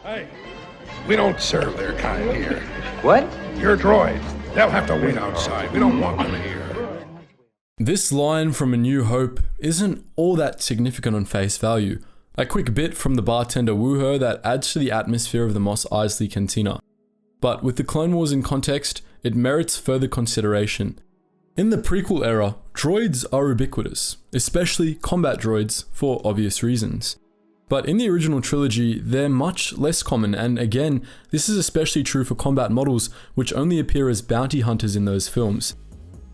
Hey, we don't serve their kind here. What? Your droids, they'll have to wait outside. We don't want them here. This line from A New Hope isn't all that significant on face value. A quick bit from the bartender wooher that adds to the atmosphere of the Mos Eisley cantina. But with the Clone Wars in context, it merits further consideration. In the prequel era, droids are ubiquitous, especially combat droids for obvious reasons. But in the original trilogy, they're much less common, and again, this is especially true for combat models which only appear as bounty hunters in those films.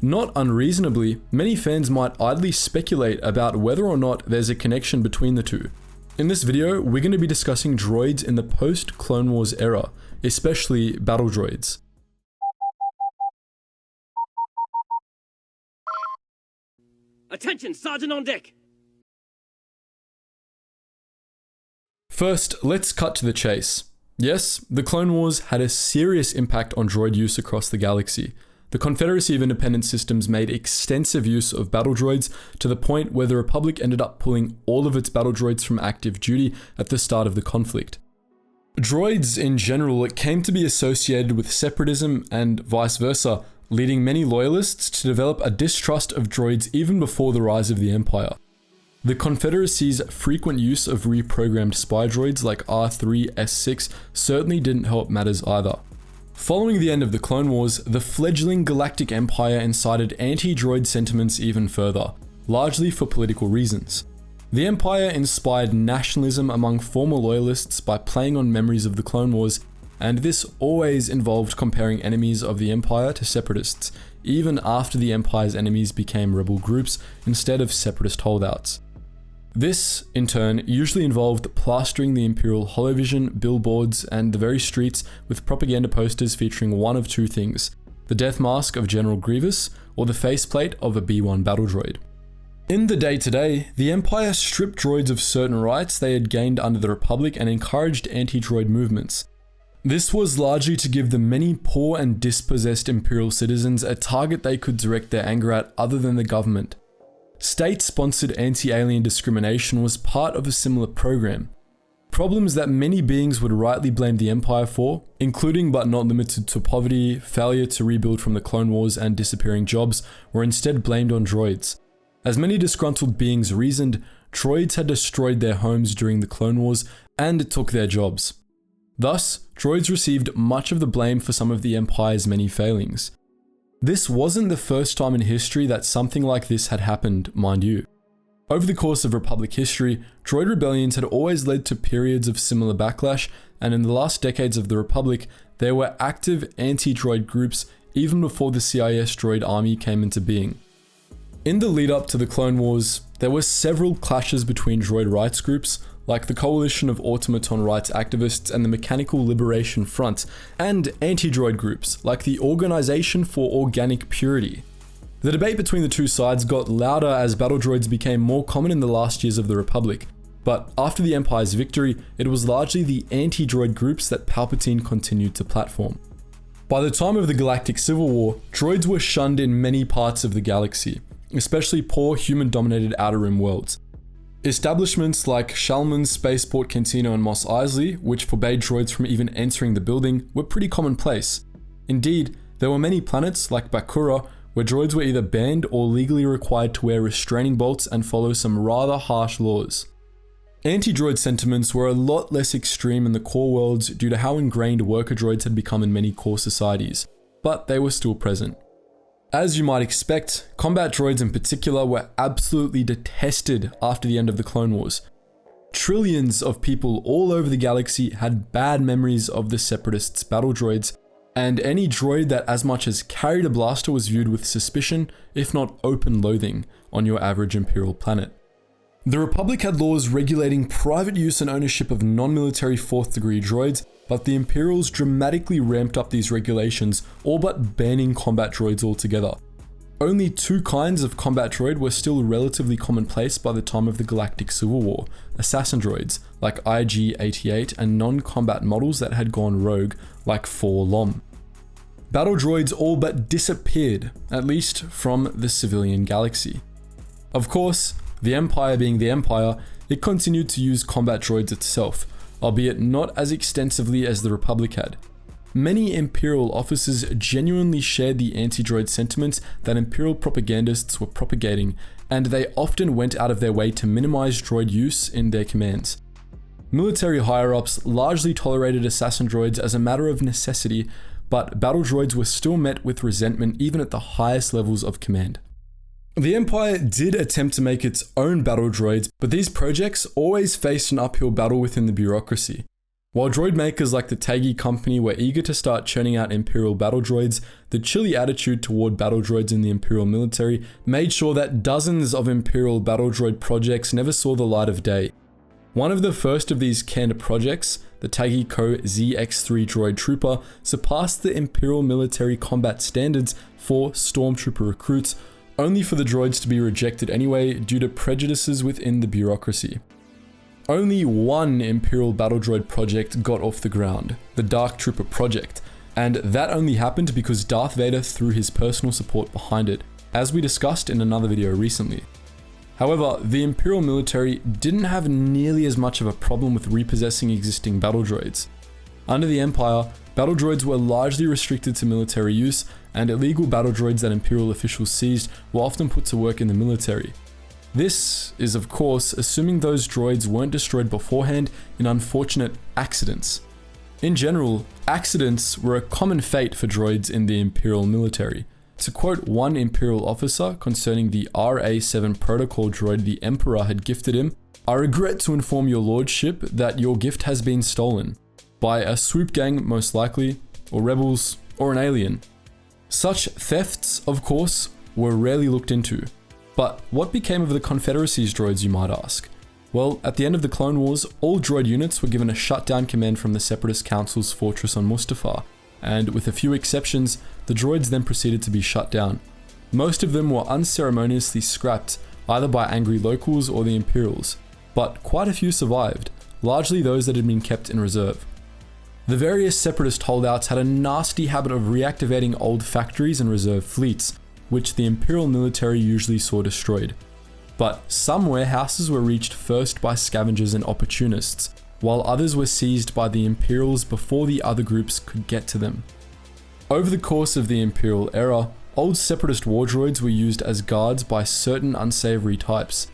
Not unreasonably, many fans might idly speculate about whether or not there's a connection between the two. In this video, we're going to be discussing droids in the post-Clone Wars era, especially battle droids. Attention, Sergeant on deck! First, let's cut to the chase. Yes, the Clone Wars had a serious impact on droid use across the galaxy. The Confederacy of Independent Systems made extensive use of battle droids to the point where the Republic ended up pulling all of its battle droids from active duty at the start of the conflict. Droids in general came to be associated with separatism and vice versa, leading many loyalists to develop a distrust of droids even before the rise of the Empire. The Confederacy's frequent use of reprogrammed spy droids like R3-S6 certainly didn't help matters either. Following the end of the Clone Wars, the fledgling Galactic Empire incited anti-droid sentiments even further, largely for political reasons. The Empire inspired nationalism among former loyalists by playing on memories of the Clone Wars, and this always involved comparing enemies of the Empire to separatists, even after the Empire's enemies became rebel groups instead of separatist holdouts. This, in turn, usually involved plastering the Imperial holovision, billboards, and the very streets with propaganda posters featuring one of two things: the death mask of General Grievous or the faceplate of a B-1 battle droid. In the day-to-day, the Empire stripped droids of certain rights they had gained under the Republic and encouraged anti-droid movements. This was largely to give the many poor and dispossessed Imperial citizens a target they could direct their anger at other than the government. State-sponsored anti-alien discrimination was part of a similar program. Problems that many beings would rightly blame the Empire for, including but not limited to poverty, failure to rebuild from the Clone Wars, and disappearing jobs, were instead blamed on droids. As many disgruntled beings reasoned, droids had destroyed their homes during the Clone Wars and took their jobs. Thus, droids received much of the blame for some of the Empire's many failings. This wasn't the first time in history that something like this had happened, mind you. Over the course of Republic history, droid rebellions had always led to periods of similar backlash, and in the last decades of the Republic, there were active anti-droid groups even before the CIS droid army came into being. In the lead up to the Clone Wars, there were several clashes between droid rights groups, like the Coalition of Automaton Rights Activists and the Mechanical Liberation Front, and anti-droid groups, like the Organization for Organic Purity. The debate between the two sides got louder as battle droids became more common in the last years of the Republic, but after the Empire's victory, it was largely the anti-droid groups that Palpatine continued to platform. By the time of the Galactic Civil War, droids were shunned in many parts of the galaxy, especially poor human-dominated Outer Rim worlds. Establishments like Shalman's Spaceport Cantina on Mos Eisley, which forbade droids from even entering the building, were pretty commonplace. Indeed, there were many planets, like Bakura, where droids were either banned or legally required to wear restraining bolts and follow some rather harsh laws. Anti-droid sentiments were a lot less extreme in the core worlds due to how ingrained worker droids had become in many core societies, but they were still present. As you might expect, combat droids in particular were absolutely detested after the end of the Clone Wars. Trillions of people all over the galaxy had bad memories of the Separatists' battle droids, and any droid that as much as carried a blaster was viewed with suspicion, if not open loathing, on your average Imperial planet. The Republic had laws regulating private use and ownership of non-military 4th degree droids, but the Imperials dramatically ramped up these regulations, all but banning combat droids altogether. Only two kinds of combat droid were still relatively commonplace by the time of the Galactic Civil War: assassin droids like IG-88 and non-combat models that had gone rogue like 4-LOM. Battle droids all but disappeared, at least from the civilian galaxy. Of course, the Empire being the Empire, it continued to use combat droids itself, albeit not as extensively as the Republic had. Many Imperial officers genuinely shared the anti-droid sentiments that Imperial propagandists were propagating, and they often went out of their way to minimize droid use in their commands. Military higher-ups largely tolerated assassin droids as a matter of necessity, but battle droids were still met with resentment even at the highest levels of command. The Empire did attempt to make its own battle droids, but these projects always faced an uphill battle within the bureaucracy. While droid makers like the Taggy Company were eager to start churning out Imperial battle droids, the chilly attitude toward battle droids in the Imperial military made sure that dozens of Imperial battle droid projects never saw the light of day. One of the first of these canned projects, the Taggy Co. ZX-3 droid trooper, surpassed the Imperial military combat standards for stormtrooper recruits, only for the droids to be rejected anyway due to prejudices within the bureaucracy. Only one Imperial battle droid project got off the ground, the Dark Trooper project, and that only happened because Darth Vader threw his personal support behind it, as we discussed in another video recently. However, the Imperial military didn't have nearly as much of a problem with repossessing existing battle droids. Under the Empire, battle droids were largely restricted to military use, and illegal battle droids that Imperial officials seized were often put to work in the military. This is, of course, assuming those droids weren't destroyed beforehand in unfortunate accidents. In general, accidents were a common fate for droids in the Imperial military. To quote one Imperial officer concerning the RA-7 protocol droid the Emperor had gifted him, "I regret to inform your lordship that your gift has been stolen. By a swoop gang most likely, or rebels, or an alien." Such thefts, of course, were rarely looked into. But what became of the Confederacy's droids, you might ask? Well, at the end of the Clone Wars, all droid units were given a shutdown command from the Separatist Council's fortress on Mustafar, and with a few exceptions, the droids then proceeded to be shut down. Most of them were unceremoniously scrapped, either by angry locals or the Imperials, but quite a few survived, largely those that had been kept in reserve. The various Separatist holdouts had a nasty habit of reactivating old factories and reserve fleets, which the Imperial military usually saw destroyed. But some warehouses were reached first by scavengers and opportunists, while others were seized by the Imperials before the other groups could get to them. Over the course of the Imperial era, old Separatist war droids were used as guards by certain unsavory types.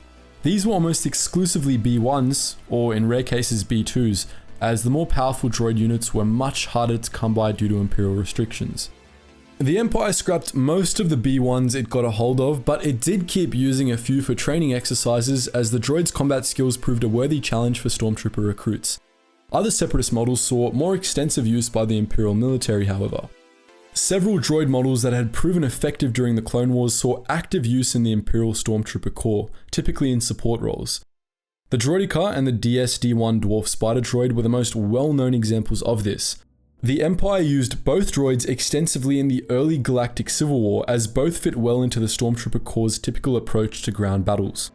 These were almost exclusively B1s, or in rare cases B2s, as the more powerful droid units were much harder to come by due to Imperial restrictions. The Empire scrapped most of the B1s it got a hold of, but it did keep using a few for training exercises as the droids' combat skills proved a worthy challenge for stormtrooper recruits. Other Separatist models saw more extensive use by the Imperial military, however. Several droid models that had proven effective during the Clone Wars saw active use in the Imperial Stormtrooper Corps, typically in support roles. The Droideka and the DS-D1 Dwarf Spider Droid were the most well-known examples of this. The Empire used both droids extensively in the early Galactic Civil War, as both fit well into the Stormtrooper Corps' typical approach to ground battles.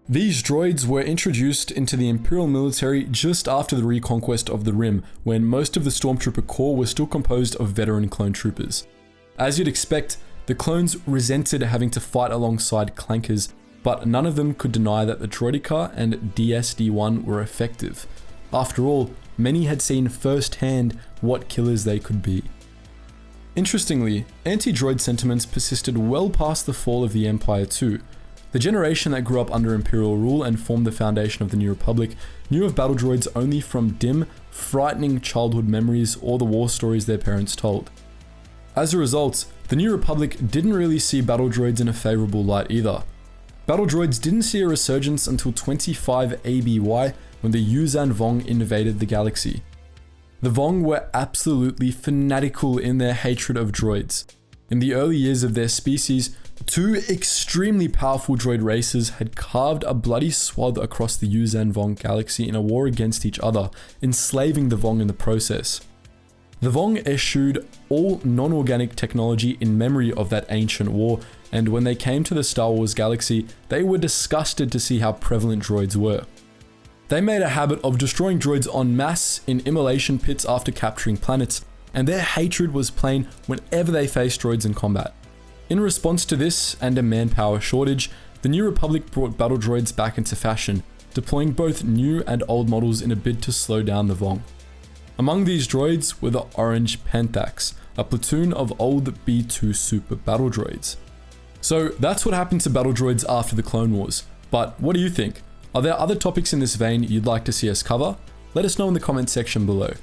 These droids were introduced into the Imperial military just after the reconquest of the Rim, when most of the Stormtrooper Corps was still composed of veteran clone troopers. As you'd expect, the clones resented having to fight alongside clankers, but none of them could deny that the Droideka and DS-D1 were effective. After all, many had seen firsthand what killers they could be. Interestingly, anti-droid sentiments persisted well past the fall of the Empire too. The generation that grew up under Imperial rule and formed the foundation of the New Republic knew of battle droids only from dim, frightening childhood memories or the war stories their parents told. As a result, the New Republic didn't really see battle droids in a favourable light either. Battle droids didn't see a resurgence until 25 ABY when the Yuuzhan Vong invaded the galaxy. The Vong were absolutely fanatical in their hatred of droids. In the early years of their species, two extremely powerful droid races had carved a bloody swath across the Yuuzhan Vong galaxy in a war against each other, enslaving the Vong in the process. The Vong eschewed all non-organic technology in memory of that ancient war, and when they came to the Star Wars galaxy, they were disgusted to see how prevalent droids were. They made a habit of destroying droids en masse in immolation pits after capturing planets, and their hatred was plain whenever they faced droids in combat. In response to this and a manpower shortage, the New Republic brought battle droids back into fashion, deploying both new and old models in a bid to slow down the Vong. Among these droids were the Orange Panthax, a platoon of old B2 super battle droids. So that's what happened to battle droids after the Clone Wars. But what do you think? Are there other topics in this vein you'd like to see us cover? Let us know in the comment section below.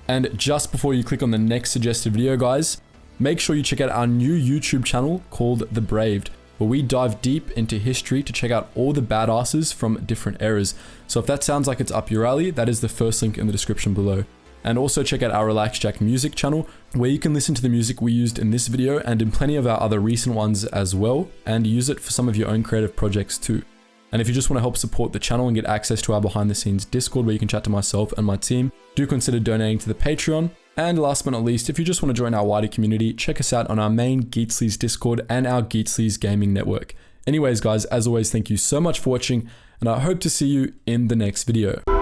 And just before you click on the next suggested video, guys, make sure you check out our new YouTube channel called The Braved, where we dive deep into history to check out all the badasses from different eras. So if that sounds like it's up your alley, that is the first link in the description below. And also check out our Relax Jack music channel, where you can listen to the music we used in this video and in plenty of our other recent ones as well, and use it for some of your own creative projects too. And if you just want to help support the channel and get access to our behind the scenes Discord where you can chat to myself and my team, do consider donating to the Patreon. And last but not least, if you just want to join our wider community, check us out on our main Geetsly's Discord and our Geetsly's gaming network. Anyways guys, as always, thank you so much for watching, and I hope to see you in the next video.